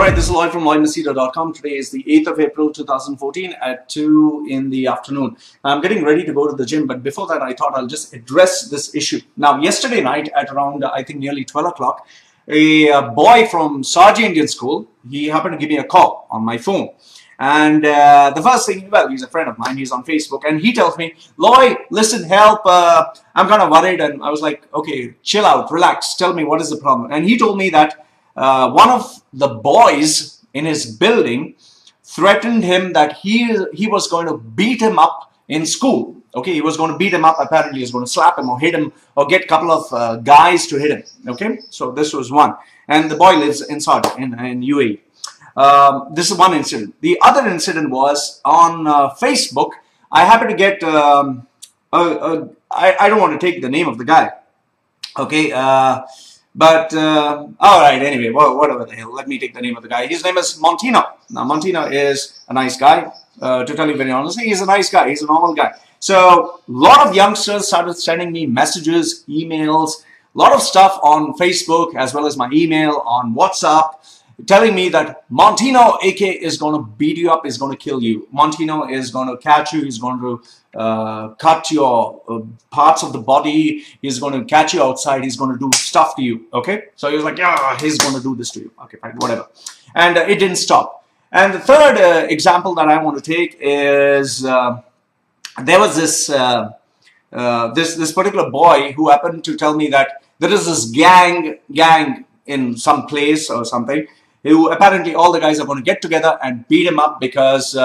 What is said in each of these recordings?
Alright, this is Loy from loymachedo.com. Today is the 8th of April 2014 at 2 in the afternoon. I'm getting ready to go to the gym, but before that I thought I'll just address this issue. Now, yesterday night at around, I think nearly 12 o'clock, a boy from Sarji Indian School, he happened to give me a call on my phone. And the first thing, well, he's a friend of mine, he's on Facebook, and he tells me, Loy, listen, help, I'm kind of worried. And I was like, okay, chill out, relax, tell me what is the problem. And he told me that one of the boys in his building threatened him that he was going to beat him up in school. Okay, he was going to beat him up. Apparently, he was going to slap him or hit him or get a couple of guys to hit him. Okay, so this was one. And the boy lives in Saudi, in UAE. This is one incident. The other incident was on Facebook. I happened to get, I don't want to take the name of the guy. Okay, but, all right, anyway, whatever the hell, let me take the name of the guy. His name is Montino. Now, Montino is a nice guy. To tell you very honestly, he's a nice guy. He's a normal guy. So, a lot of youngsters started sending me messages, emails, a lot of stuff on Facebook, as well as my email, on WhatsApp, telling me that Montino, AK, is going to beat you up, is going to kill you. Montino is going to catch you, he's going to cut your parts of the body, he's going to catch you outside, he's going to do stuff to you, okay? So he was like, yeah, he's going to do this to you. Okay, fine, whatever. And it didn't stop. And the third example that I want to take is, there was this, this particular boy who happened to tell me that there is this gang in some place or something, who apparently all the guys are going to get together and beat him up because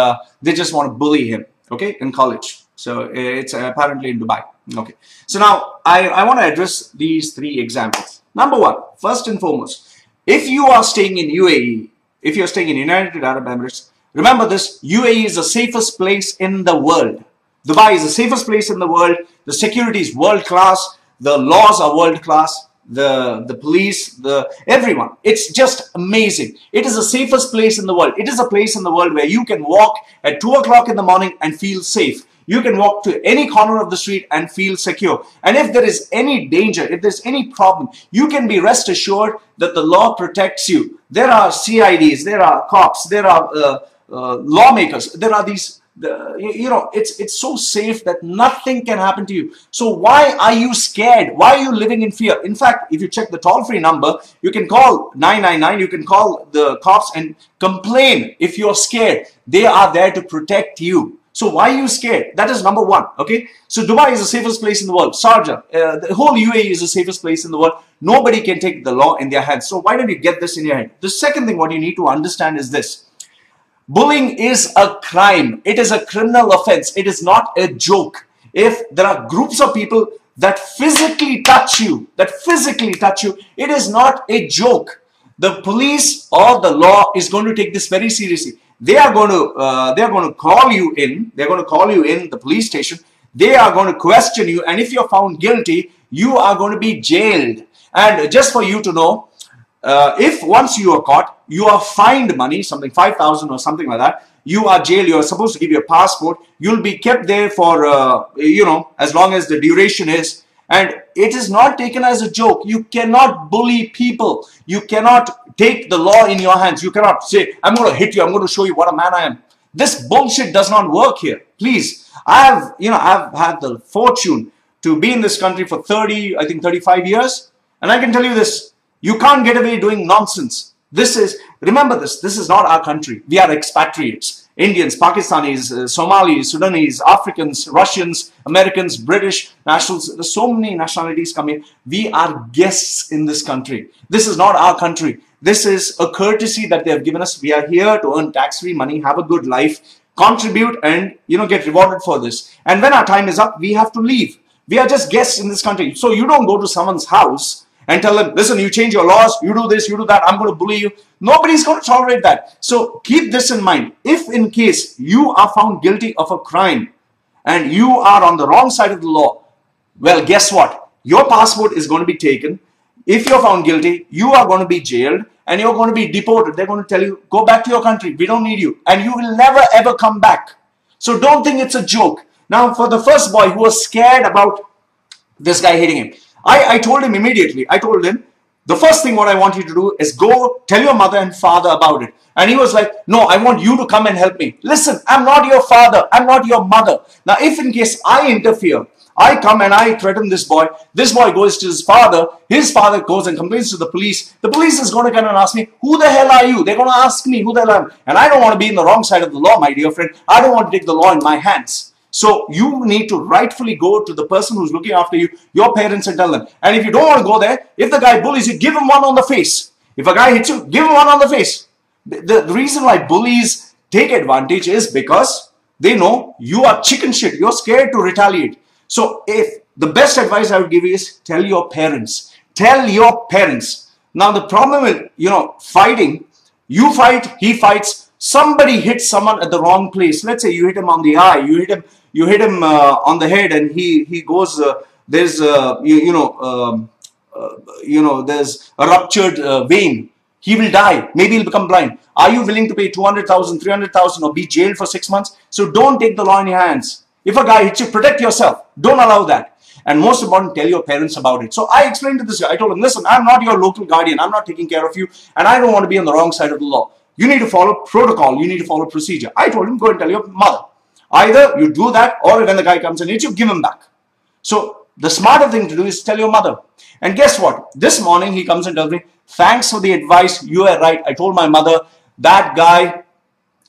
they just want to bully him, okay, in college. So it's apparently in Dubai. Okay. So now I want to address these three examples. Number one, first and foremost, if you are staying in UAE, if you're staying in United Arab Emirates, remember this, UAE is the safest place in the world. Dubai is the safest place in the world. The security is world class. The laws are world class. The police, everyone. It's just amazing. It is the safest place in the world. It is a place in the world where you can walk at 2 o'clock in the morning and feel safe. You can walk to any corner of the street and feel secure. And if there is any danger, if there's any problem, you can be rest assured that the law protects you. There are CIDs, there are cops, there are lawmakers, there are these, you know, it's so safe that nothing can happen to you. So why are you scared? Why are you living in fear? In fact, if you check the toll-free number, you can call 999, you can call the cops and complain if you're scared. They are there to protect you. So why are you scared? That is number one, okay? So Dubai is the safest place in the world. Sharjah, the whole UAE is the safest place in the world. Nobody can take the law in their hands. So why don't you get this in your head? The second thing what you need to understand is this. Bullying is a crime. It is a criminal offense. It is not a joke. If there are groups of people that physically touch you, it is not a joke. The police or the law is going to take this very seriously. They are going to call you in. They're going to call you in the police station. They are going to question you, and if you're found guilty, you are going to be jailed. And just for you to know, if once you are caught, you are fined money, something 5,000 or something like that. You are jailed. You are supposed to give your passport. You'll be kept there for, you know, as long as the duration is. And it is not taken as a joke. You cannot bully people. You cannot take the law in your hands. You cannot say, I'm going to hit you. I'm going to show you what a man I am. This bullshit does not work here. Please. I've had the fortune to be in this country for 35 years. And I can tell you this. You can't get away doing nonsense. Remember this is not our country. We are expatriates. Indians, Pakistanis, Somalis, Sudanese, Africans, Russians, Americans, British nationals. There's so many nationalities come here. We are guests in this country. This is not our country. This is a courtesy that they have given us. We are here to earn tax-free money, have a good life, contribute, and, you know, get rewarded for this. And when our time is up, we have to leave. We are just guests in this country. So you don't go to someone's house and tell them, listen, you change your laws, you do this, you do that, I'm going to bully you. Nobody's going to tolerate that. So keep this in mind. If in case you are found guilty of a crime and you are on the wrong side of the law, well, guess what? Your passport is going to be taken. If you're found guilty, you are going to be jailed and you're going to be deported. They're going to tell you, go back to your country. We don't need you. And you will never ever come back. So don't think it's a joke. Now, for the first boy who was scared about this guy hitting him, I told him immediately, I told him, the first thing what I want you to do is go tell your mother and father about it. And he was like, no, I want you to come and help me. Listen, I'm not your father. I'm not your mother. Now, if in case I interfere, I come and I threaten this boy goes to his father goes and complains to the police is going to come and ask me, who the hell are you? They're going to ask me who the hell I am. And I don't want to be in the wrong side of the law, my dear friend. I don't want to take the law in my hands. So you need to rightfully go to the person who's looking after you, your parents, and tell them. And if you don't want to go there, if the guy bullies you, give him one on the face. If a guy hits you, give him one on the face. The reason why bullies take advantage is because they know you are chicken shit. You're scared to retaliate. So if the best advice I would give you is tell your parents. Tell your parents. Now the problem with, fighting, you fight, he fights, somebody hits someone at the wrong place. Let's say you hit him on the eye, you hit him on the head, and he goes, there's a ruptured vein. He will die. Maybe he'll become blind. Are you willing to pay 200,000, 300,000 or be jailed for 6 months? So don't take the law in your hands. If a guy hits you, protect yourself. Don't allow that. And most important, tell your parents about it. So I explained to this guy. I told him, listen, I'm not your local guardian. I'm not taking care of you. And I don't want to be on the wrong side of the law. You need to follow protocol. You need to follow procedure. I told him, go and tell your mother. Either you do that, or when the guy comes and hits you, give him back. So the smarter thing to do is tell your mother. And guess what? This morning he comes and tells me, thanks for the advice. You are right. I told my mother that guy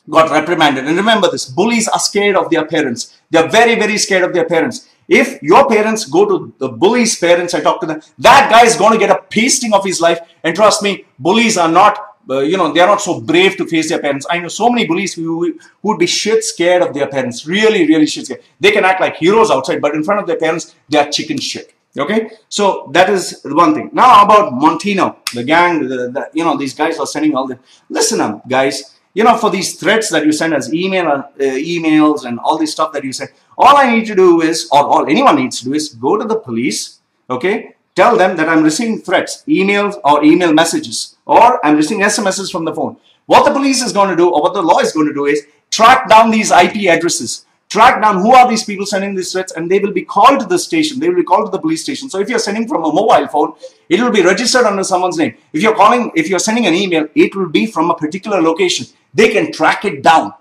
got reprimanded. And remember this, bullies are scared of their parents. They are very, very scared of their parents. If your parents go to the bully's parents and talk to them, that guy is going to get a pasting of his life. And trust me, bullies are not, they are not so brave to face their parents. I know so many bullies who would be shit scared of their parents. Really, really shit scared. They can act like heroes outside, but in front of their parents, they are chicken shit. Okay, so that is one thing. Now about Montino, the gang, these guys are sending all the. Listen up, guys. For these threats that you send as emails and all this stuff that you send, all I need to do is, or all anyone needs to do is go to the police. Okay, tell them that I'm receiving threats, emails or email messages, or I'm receiving SMSs from the phone. What the police is going to do, or what the law is going to do, is track down these IP addresses. Track down who are these people sending these threats, and they will be called to the station. They will be called to the police station. So if you're sending from a mobile phone, it will be registered under someone's name. If you're sending an email, it will be from a particular location. They can track it down.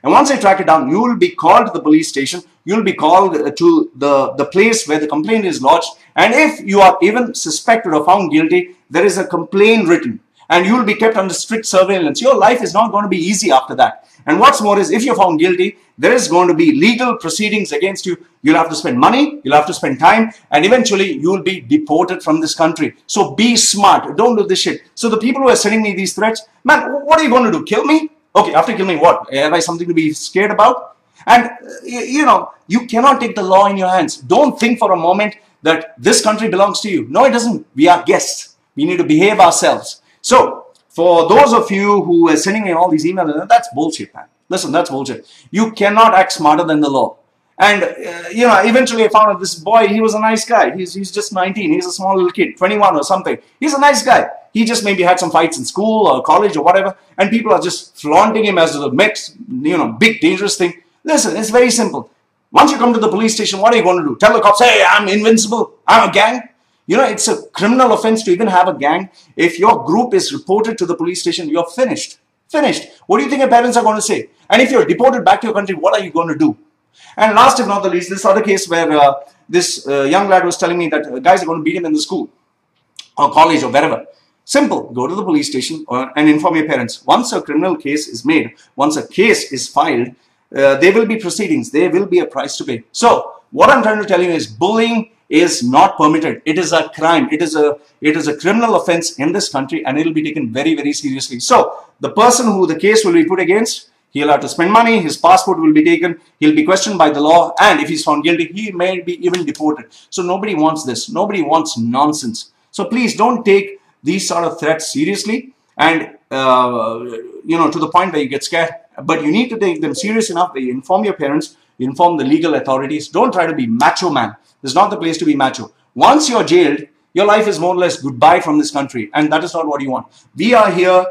And once they track it down, you will be called to the police station. You will be called to the place where the complaint is lodged. And if you are even suspected or found guilty, there is a complaint written. And you will be kept under strict surveillance. Your life is not going to be easy after that. And what's more is, if you're found guilty, there is going to be legal proceedings against you. You'll have to spend money, you'll have to spend time, and eventually you will be deported from this country. So be smart. Don't do this shit. So the people who are sending me these threats, man, what are you going to do? Kill me? Okay, after killing me, what? Have I something to be scared about? And, you cannot take the law in your hands. Don't think for a moment that this country belongs to you. No, it doesn't. We are guests. We need to behave ourselves. So, for those of you who are sending me all these emails, that's bullshit, man. Listen, that's bullshit. You cannot act smarter than the law. And, eventually I found out this boy, he was a nice guy. He's just 19. He's a small little kid, 21 or something. He's a nice guy. He just maybe had some fights in school or college or whatever. And people are just flaunting him as the next, big dangerous thing. Listen, it's very simple. Once you come to the police station, what are you going to do? Tell the cops, hey, I'm invincible. I'm a gang. It's a criminal offense to even have a gang. If your group is reported to the police station, you're finished. Finished. What do you think your parents are going to say? And if you're deported back to your country, what are you going to do? And last if not the least, this other case where this young lad was telling me that guys are going to beat him in the school or college or wherever. Simple. Go to the police station and inform your parents. Once a criminal case is made, once a case is filed, there will be proceedings. There will be a price to pay. So what I'm trying to tell you is, bullying is not permitted. It is a crime. It is a criminal offense in this country, and it will be taken very, very seriously. So the person who the case will be put against, he'll have to spend money, his passport will be taken, he'll be questioned by the law, and if he's found guilty, he may be even deported. So nobody wants this. Nobody wants nonsense. So please don't take these sort of threats seriously, and to the point where you get scared. But you need to take them serious enough that you inform your parents, you inform the legal authorities. Don't try to be macho man. This is not the place to be macho. Once you're jailed, your life is more or less goodbye from this country, and that is not what you want. We are here.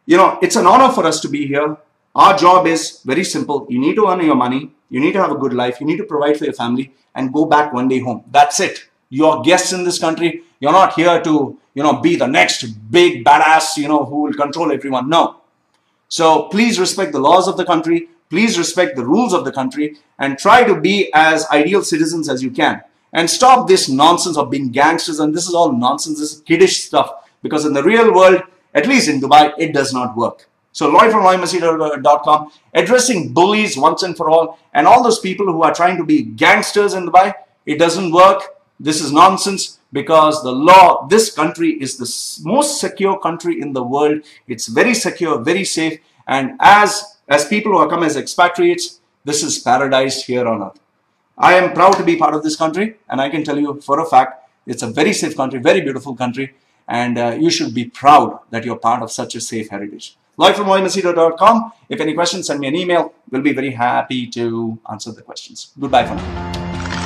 It's an honor for us to be here. Our job is very simple. You need to earn your money. You need to have a good life. You need to provide for your family and go back one day home. That's it. You're guests in this country. You're not here to, be the next big badass, who will control everyone. No. So please respect the laws of the country. Please respect the rules of the country and try to be as ideal citizens as you can. And stop this nonsense of being gangsters. And this is all nonsense. This is kiddish stuff. Because in the real world, at least in Dubai, it does not work. So Loy from loymachedo.com, addressing bullies once and for all. And all those people who are trying to be gangsters in Dubai, it doesn't work. This is nonsense because the law, this country is the most secure country in the world. It's very secure, very safe. And as people who have come as expatriates, this is paradise here on earth. I am proud to be part of this country. And I can tell you for a fact, it's a very safe country, very beautiful country. And you should be proud that you're part of such a safe heritage. Loy from loymachedo.com. If any questions, send me an email. We'll be very happy to answer the questions. Goodbye for now.